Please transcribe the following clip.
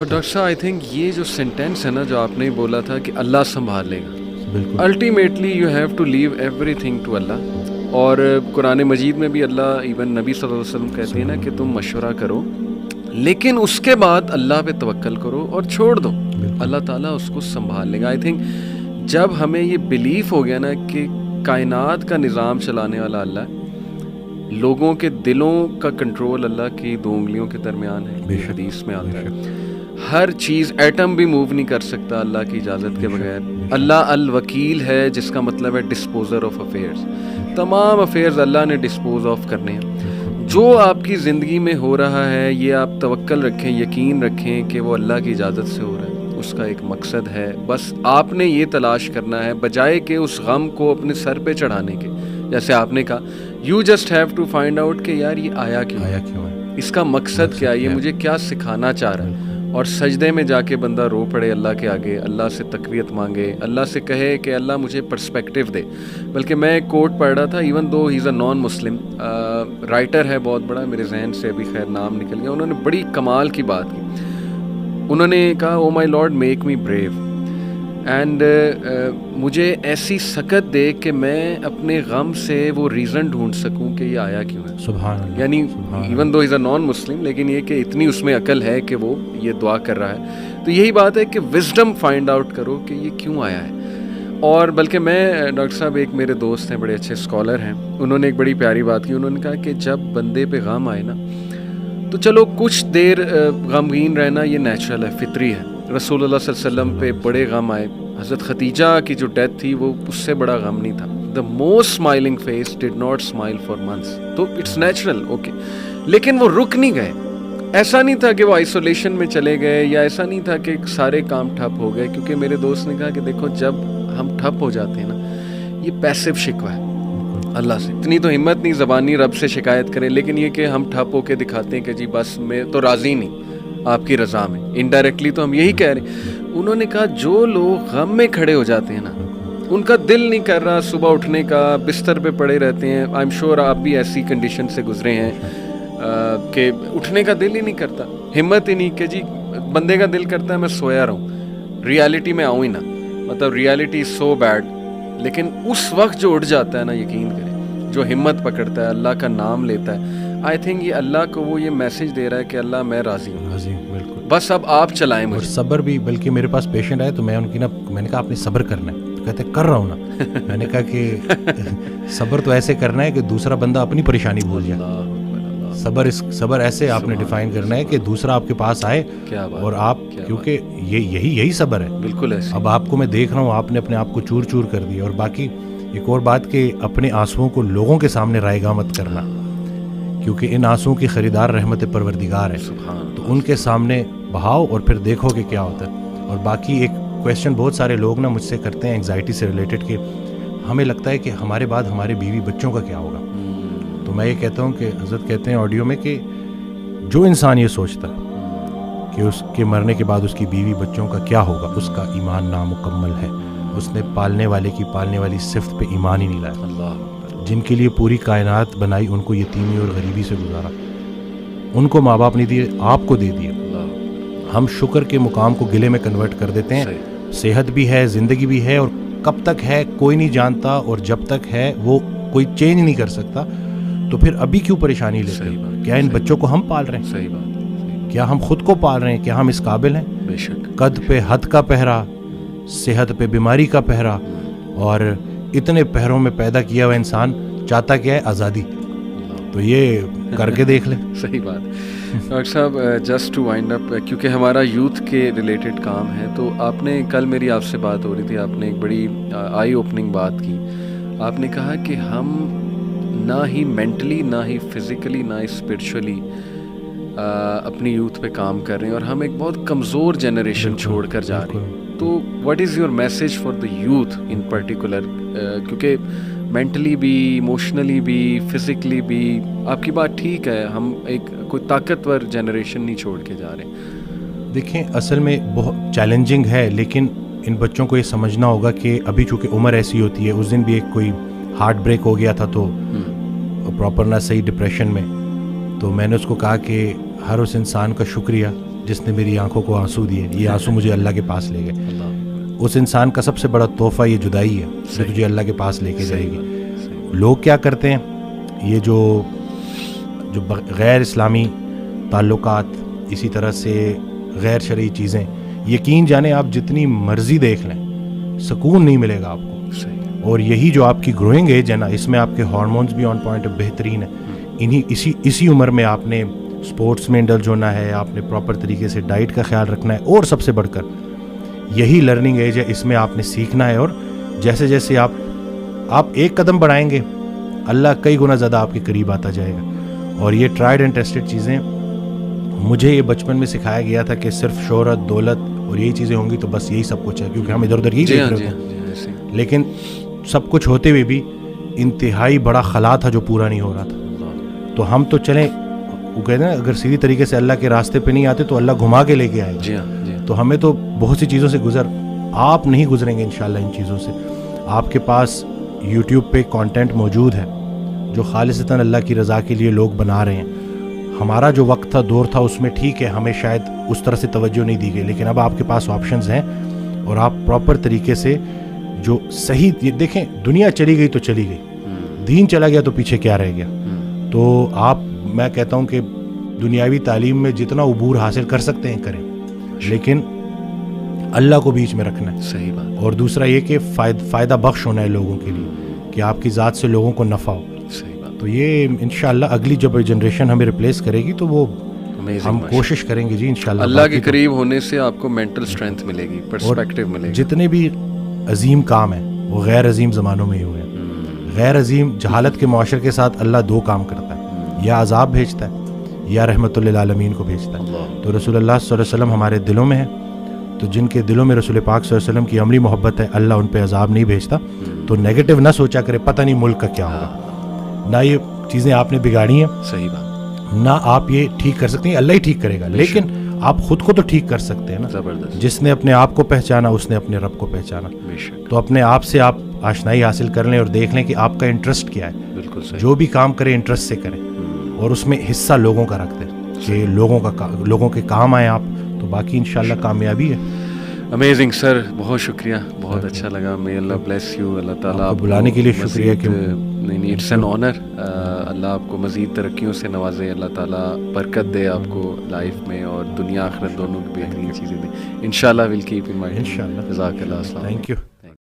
اور ڈاکٹر صاحب I think یہ جو سینٹینس ہے نا جو آپ نے بولا تھا کہ اللہ سنبھال لے گا، بالکل ultimately you have to leave everything to Allah. اور قرآن مجید میں بھی اللہ ایون نبی صلی اللہ علیہ وسلم کہتے ہیں نا کہ تم مشورہ کرو لیکن اس کے بعد اللہ پہ توکل کرو اور چھوڑ دو، اللہ تعالیٰ اس کو سنبھال لے گا. آئی تھنک جب ہمیں یہ بلیف ہو گیا نا کہ کائنات کا نظام چلانے والا اللہ ہے، لوگوں کے دلوں کا کنٹرول اللہ کی 2 انگلیوں کے درمیان ہے، یہ حدیث میں آتا ہے، ہر چیز ایٹم بھی موو نہیں کر سکتا اللہ کی اجازت کے بغیر. اللہ الوکیل ہے جس کا مطلب ہے ڈسپوزر آف افیئرز، تمام افیئرز اللہ نے ڈسپوز آف کرنے ہیں. جو آپ کی زندگی میں ہو رہا ہے یہ آپ توکل رکھیں، یقین رکھیں کہ وہ اللہ کی اجازت سے ہو رہا ہے، اس کا ایک مقصد ہے. بس آپ نے یہ تلاش کرنا ہے بجائے کہ اس غم کو اپنے سر پہ چڑھانے کے. جیسے آپ نے کہا you just have to find out کہ یار یہ آیا کیوں ہے، اس کا مقصد کیا ہے، یہ مجھے کیا سکھانا چاہ رہا ہے. اور سجدے میں جا کے بندہ رو پڑے اللہ کے آگے، اللہ سے تقویت مانگے، اللہ سے کہے کہ اللہ مجھے پرسپیکٹیو دے. بلکہ میں ایک کوٹ پڑھ رہا تھا، ایون دو ہی از اے نان مسلم رائٹر ہے بہت بڑا، میرے ذہن سے ابھی خیر نام نکل گیا، انہوں نے بڑی کمال کی بات کی. انہوں نے کہا oh my lord make me brave and مجھے ایسی سکت دے کہ میں اپنے غم سے وہ ریزن ڈھونڈ سکوں کہ یہ آیا کیوں ہے. سبحان اللہ. یعنی ایون دو از اے نان مسلم لیکن یہ کہ اتنی اس میں عقل ہے کہ وہ یہ دعا کر رہا ہے. تو یہی بات ہے کہ وزڈم فائنڈ آؤٹ کرو کہ یہ کیوں آیا ہے. اور بلکہ میں ڈاکٹر صاحب ایک میرے دوست ہیں بڑے اچھے اسکالر ہیں، انہوں نے ایک بڑی پیاری بات کی. انہوں نے کہا کہ جب بندے پہ غم آئے نا تو چلو کچھ دیر غمگین رہنا یہ نیچرل ہے، فطری ہے. رسول اللہ صلی اللہ علیہ وسلم پہ بڑے غم آئے، حضرت خدیجہ کی جو ڈیتھ تھی وہ اس سے بڑا غم نہیں تھا. The most smiling face did not smile for months, تو اٹس نیچرل اوکے. لیکن وہ رک نہیں گئے، ایسا نہیں تھا کہ وہ آئسولیشن میں چلے گئے، یا ایسا نہیں تھا کہ سارے کام ٹھپ ہو گئے. کیونکہ میرے دوست نے کہا کہ دیکھو جب ہم ٹھپ ہو جاتے ہیں نا یہ پیسو شکوہ ہے اللہ سے. اتنی تو ہمت نہیں زبانی رب سے شکایت کریں، لیکن یہ کہ ہم ٹھپ ہو کے دکھاتے ہیں کہ جی بس میں تو راضی نہیں آپ کی رضا میں، انڈائریکٹلی تو ہم یہی کہہ رہے ہیں. انہوں نے کہا جو لوگ غم میں کھڑے ہو جاتے ہیں نا ان کا دل نہیں کر رہا صبح اٹھنے کا، بستر پہ پڑے رہتے ہیں. آئی ایم شیور آپ بھی ایسی کنڈیشن سے گزرے ہیں کہ اٹھنے کا دل ہی نہیں کرتا، ہمت ہی نہیں کہ جی بندے کا دل کرتا ہے میں سویا رہوں، ریالٹی میں آؤں ہی نہ، مطلب ریالٹی از سو بیڈ. لیکن اس وقت جو اٹھ جاتا ہے نا یقین کریں، جو ہمت پکڑتا ہے اللہ کا نام لیتا ہے، آئی تھنک یہ اللہ کو وہ یہ میسج دے رہا ہے کہ اللہ میں راضی ہوں، بالکل. بس اب آپ چلائیں مجھے. اور صبر بھی، بلکہ میرے پاس پیشنٹ آئے تو میں ان کی میں نے کہا آپ نے صبر کرنا ہے، تو کہتے کر رہا ہوں نا. میں نے کہا کہ صبر تو ایسے کرنا ہے کہ دوسرا بندہ اپنی پریشانی بھول جائے. صبر ایسے آپ نے ڈیفائن کرنا ہے کہ دوسرا آپ کے پاس آئے اور آپ، کیونکہ یہی صبر ہے. بالکل ایسے. اب آپ کو میں دیکھ رہا ہوں آپ نے اپنے آپ کو چور چور کر دیا. اور باقی ایک اور بات کہ اپنے آنسوؤں کو لوگوں کے سامنے رائے گاہ مت کرنا، کیونکہ ان آنسوؤں کی خریدار رحمت پروردگار ہے، تو ان کے سامنے بہاؤ اور پھر دیکھو کہ کیا ہوتا ہے. اور باقی ایک کویسچن بہت سارے لوگ نا مجھ سے کرتے ہیں انگزائٹی سے ریلیٹڈ کہ ہمیں لگتا ہے کہ ہمارے بعد ہمارے بیوی بچوں کا کیا ہوگا. تو میں یہ کہتا ہوں کہ حضرت کہتے ہیں آڈیو میں کہ جو انسان یہ سوچتا ہے کہ اس کے مرنے کے بعد اس کی بیوی بچوں کا کیا ہوگا، اس کا ایمان نامکمل ہے. اس نے پالنے والے کی پالنے والی صفت پہ ایمان ہی نہیں لایا. اللہ جن کے لیے پوری کائنات بنائی ان کو یتیمی اور غریبی سے گزارا، ان کو ماں باپ نہیں دیے، آپ کو دے دیے. ہم شکر کے مقام کو گلے میں کنورٹ کر دیتے ہیں. صحت بھی ہے، زندگی بھی ہے، اور کب تک ہے کوئی نہیں جانتا، اور جب تک ہے وہ کوئی چینج نہیں کر سکتا. تو پھر ابھی کیوں پریشانی لیتے ہیں؟ کیا ان بچوں کو ہم پال رہے ہیں؟ صحیح بات. کیا ہم خود کو پال رہے ہیں؟ کیا ہم اس قابل ہیں؟ بے شک. قد پہ حد کا پہرا، صحت پہ بیماری کا پہرا، اور اتنے پہروں میں پیدا کیا ہوا انسان چاہتا کیا ہے؟ آزادی. تو یہ کر کے دیکھ لیں. صحیح بات. ڈاکٹر صاحب جسٹ ٹو وائنڈ اپ، کیونکہ ہمارا یوتھ کے ریلیٹڈ کام ہے، تو آپ نے کل میری آپ سے بات ہو رہی تھی، آپ نے ایک بڑی آئی اوپننگ بات کی. آپ نے کہا کہ ہم نہ ہی مینٹلی، نہ ہی فزیکلی، نہ ہی اسپرچولی اپنی یوتھ پہ کام کر رہے ہیں، اور ہم ایک بہت کمزور جنریشن چھوڑ کر جا رہے ہیں. تو what is your message for the youth in particular? کیونکہ مینٹلی بھی، ایموشنلی بھی، فزیکلی بھی آپ کی بات ٹھیک ہے، ہم ایک کوئی طاقتور جنریشن نہیں چھوڑ کے جا رہے. دیکھیں اصل میں بہت چیلنجنگ ہے، لیکن ان بچوں کو یہ سمجھنا ہوگا کہ ابھی چونکہ عمر ایسی ہوتی ہے. اس دن بھی ایک کوئی ہارٹ بریک ہو گیا تھا تو پراپر نہ صحیح ڈپریشن میں، تو میں نے اس کو کہا کہ ہر اس انسان کا شکریہ جس نے میری آنکھوں کو آنسو دیے, یہ آنسو مجھے اللہ کے پاس لے گئے. اس انسان کا سب سے بڑا تحفہ یہ جدائی ہے جو تجھے اللہ کے پاس لے کے جائے گی. لوگ کیا کرتے ہیں, یہ جو غیر اسلامی تعلقات, اسی طرح سے غیر شرعی چیزیں, یقین جانیں آپ جتنی مرضی دیکھ لیں سکون نہیں ملے گا آپ کو. اور یہی جو آپ کی گروئنگ ایج ہے نا, اس میں آپ کے ہارمونز بھی آن پوائنٹ بہترین ہیں. اسی عمر میں آپ نے اسپورٹس میں انڈلج ہونا ہے, آپ نے پراپر طریقے سے ڈائٹ کا خیال رکھنا ہے, اور سب سے بڑھ کر یہی لرننگ ایج ہے, اس میں آپ نے سیکھنا ہے. اور جیسے جیسے آپ ایک قدم بڑھائیں گے اللہ کئی گنا زیادہ آپ کے قریب آتا جائے گا. اور یہ ٹرائیڈ اینڈ ٹیسٹڈ چیزیں, مجھے یہ بچپن میں سکھایا گیا تھا کہ صرف شہرت, دولت اور یہی چیزیں ہوں گی تو بس یہی سب کچھ ہے, کیونکہ ہم ادھر ادھر یہی دیکھ رہے ہوتے ہیں. لیکن سب کچھ ہوتے ہوئے بھی انتہائی بڑا خلا تھا جو پورا نہیں ہو رہا تھا. تو ہم تو چلیں, وہ کہتے ہیں اگر سیدھی طریقے سے اللہ کے راستے پہ نہیں آتے تو اللہ گھما کے لے کے آئے گا. تو ہمیں تو بہت سی چیزوں سے آپ نہیں گزریں گے انشاءاللہ ان چیزوں سے. آپ کے پاس یوٹیوب پہ کانٹینٹ موجود ہے جو خالصتاً اللہ کی رضا کے لیے لوگ بنا رہے ہیں. ہمارا جو وقت تھا, دور تھا, اس میں ٹھیک ہے ہمیں شاید اس طرح سے توجہ نہیں دی گئی, لیکن اب آپ کے پاس آپشنز ہیں اور آپ پراپر طریقے سے جو صحیح, دیکھیں دنیا چلی گئی تو چلی گئی, دین چلا گیا تو پیچھے کیا رہ گیا. تو میں کہتا ہوں کہ دنیاوی تعلیم میں جتنا عبور حاصل کر سکتے ہیں کریں, لیکن اللہ کو بیچ میں رکھنا ہے. صحیح بات. اور دوسرا یہ کہ فائدہ بخش ہونا ہے لوگوں کے لیے, کہ آپ کی ذات سے لوگوں کو نفع ہو. تو یہ انشاءاللہ اگلی جب جنریشن ہمیں ریپلیس کرے گی تو وہ ہم کوشش کریں گے جی انشاءاللہ. اللہ کے قریب ہونے سے آپ کو مینٹل اسٹرینتھ ملے گی, پرسپیکٹیو ملے گی. جتنے بھی عظیم کام ہیں وہ غیر عظیم زمانوں میں ہی ہوئے ہیں. غیر عظیم جہالت کے معاشرے کے ساتھ اللہ دو کام کرتا ہے, یا عذاب بھیجتا ہے یا رحمت للعالمین کو بھیجتا ہے. تو رسول اللہ صلی اللہ علیہ وسلم ہمارے دلوں میں ہے, تو جن کے دلوں میں رسول پاک صلی اللہ علیہ وسلم کی عملی محبت ہے اللہ ان پہ عذاب نہیں بھیجتا. تو نیگیٹو نہ سوچا کرے, پتہ نہیں ملک کا کیا ہوگا, نہ یہ چیزیں آپ نے بگاڑی ہیں, صحیح بات, نہ آپ یہ ٹھیک کر سکتے ہیں, اللہ ہی ٹھیک کرے گا. لیکن آپ خود کو تو ٹھیک کر سکتے ہیں نا. زبردست. جس نے اپنے آپ کو پہچانا اس نے اپنے رب کو پہچانا. تو اپنے آپ سے آپ آشنائی حاصل کر لیں اور دیکھ لیں کہ آپ کا انٹرسٹ کیا ہے. بالکل صحیح. جو بھی کام کریں انٹرسٹ سے کریں, اور اس میں حصہ لوگوں کا رکھ دیں کہ لوگوں کے کام آئیں آپ, تو باقی انشاءاللہ کامیابی ہے. امیزنگ سر, بہت شکریہ, بہت اچھا لگا. may اللہ بلیس یو. اللہ تعالیٰ آپ کو بلانے کے لیے شکریہ. کہ نہیں, اٹس این آنر. اللہ آپ کو مزید ترقیوں سے نوازے, اللہ تعالیٰ برکت دے آپ کو لائف میں, اور دنیا آخرت دونوں کی بہترین چیزیں دیں انشاءاللہ. ول کیپ ان مائنڈ انشاءاللہ. جزاک اللہ. السلام. Thank you.